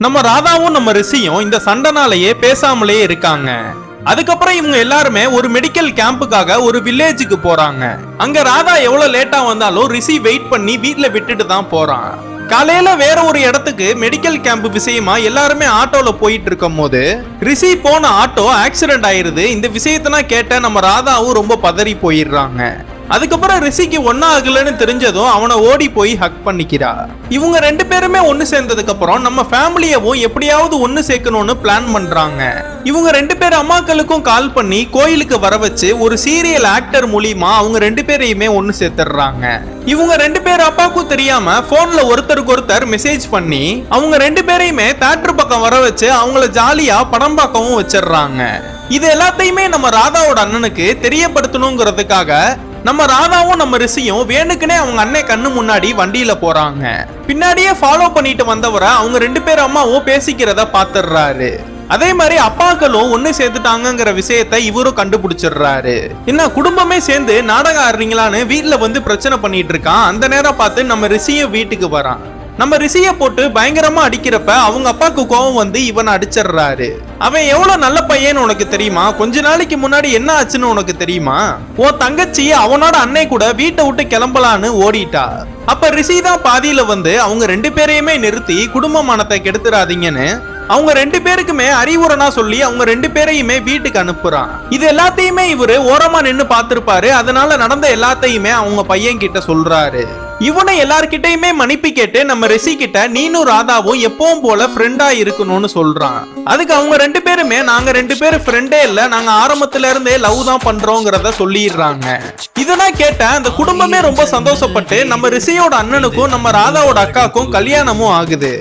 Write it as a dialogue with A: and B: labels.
A: நம்ம ராதாவும் நம்ம ரிஷியும் இந்த சண்டைனாலேயே பேசாமலே இருக்காங்க. அதுக்கப்புறம் இவங்க எல்லாருமே ஒரு மெடிக்கல் கேம்புக்காக ஒரு வில்லேஜுக்கு போறாங்க. அங்க ராதா எவ்வளவு லேட்டா வந்தாலும் ரிஷி வெயிட் பண்ணி வீட்ல விட்டுட்டு தான் போறான். காலையில வேற ஒரு இடத்துக்கு மெடிக்கல் கேம்ப் விஷயமா எல்லாருமே ஆட்டோல போயிட்டு இருக்கும் போது ரிஷி போன ஆட்டோ ஆக்சிடென்ட் ஆயிருது. இந்த விஷயத்தனா கேட்ட நம்ம ராதாவும் ரொம்ப பதறி போயிடுறாங்க. அதுக்கப்புறம் ரிஷிக்கு ஒன்னா ஆகலன்னு தெரிஞ்சதும் அவனை ஓடி போய் ஹக் பண்ணிக்கிறா. இவங்க ரெண்டு பேருமே ஒன்னு சேர்ந்ததுக்கு அப்புறம் நம்ம ஃபேமிலியவும் எப்படியாவது ஒன்னு சேர்க்கணும்னு பிளான் பண்றாங்க. இவங்க ரெண்டு பேர் அம்மாக்களுக்கும் கால் பண்ணி கோயிலுக்கு வர வச்சு ஒரு சீரியல் ஆக்டர் மூலியமா அவங்க ரெண்டு பேரையுமே ஒன்னு சேர்த்துறாங்க. இவங்க ரெண்டு பேர் அப்பாவுக்கும் தெரியாம போன்ல ஒருத்தருக்கு ஒருத்தர் மெசேஜ் பண்ணி அவங்க ரெண்டு பேரையுமே தியேட்டர் பக்கம் வர வச்சு அவங்கள ஜாலியா படம் பார்க்கவும் வச்சிடுறாங்க. இது எல்லாத்தையுமே நம்ம ராதாவோட அண்ணனுக்கு தெரியப்படுத்தணுங்கிறதுக்காக நம்ம ராதாவும் நம்ம ரிஷியும் வேணுக்குனே அவங்க அண்ணன் கண்ணு முன்னாடி வண்டியில போறாங்க. பின்னாடியே ஃபாலோ பண்ணிட்டு வந்தவரை அவங்க ரெண்டு பேர் அம்மாவும் பேசிக்கிறத பாத்துறாரு. அதே மாதிரி அப்பாக்களும் ஒண்ணு சேர்த்துட்டாங்கிற விஷயத்த இவரும் கண்டுபிடிச்சிடுறாரு. என்ன குடும்பமே சேர்ந்து நாடகம் ஆடுறீங்களான்னு வீட்டுல வந்து பிரச்சனை பண்ணிட்டு இருக்கான். அந்த நேரம் பார்த்து நம்ம ரிஷியும் வீட்டுக்கு வரான். நம்ம ரிஷிய போட்டு பயங்கரமா அடிக்கிறப்ப அவங்க அப்பாவுக்கு கோபம் வந்து இவனை அடிச்சிடுறாரு. அவன் எவ்வளவு நல்ல பையன்னு உனக்கு தெரியுமா? கொஞ்ச நாளைக்கு முன்னாடி என்ன ஆச்சுன்னு உனக்கு தெரியுமா? உன் தங்கச்சி அவனோட அன்னை கூட வீட்டை விட்டு கிளம்பலான்னு ஓடிட்டா. அப்ப ரிஷி தான் பாதியில வந்து அவங்க ரெண்டு பேரையுமே நிறுத்தி குடும்ப மானத்தை கெடுத்துறாதீங்கன்னு அவங்க ரெண்டு பேருக்குமே அறிவுரைனா சொல்லி அவங்க ரெண்டு பேரையுமே வீட்டுக்கு அனுப்புறான். இது எல்லாத்தையுமே இவரு ஓரமா நின்னு பாத்திருப்பாரு. அதனால நடந்த எல்லாத்தையுமே அவங்க பையன் கிட்ட சொல்றாரு. இவனை எல்லார்கிட்டயுமே மன்னிப்பு கேட்டு நம்ம ரிஷி கிட்ட நீனும் ராதாவும் எப்பவும் போல ஃப்ரெண்டா இருக்கணும்னு சொல்றான். அதுக்கு அவங்க ரெண்டு பேருமே நாங்க ரெண்டு பேரும் ஃப்ரெண்டே இல்ல, நாங்க ஆரம்பத்துல இருந்தே லவ் தான் பண்றோங்கிறத சொல்லிடுறாங்க. இதெல்லாம் கேட்ட அந்த குடும்பமே ரொம்ப சந்தோஷப்பட்டு நம்ம ரிஷியோட அண்ணனுக்கும் நம்ம ராதாவோட அக்காக்கும் கல்யாணமும் ஆகுது.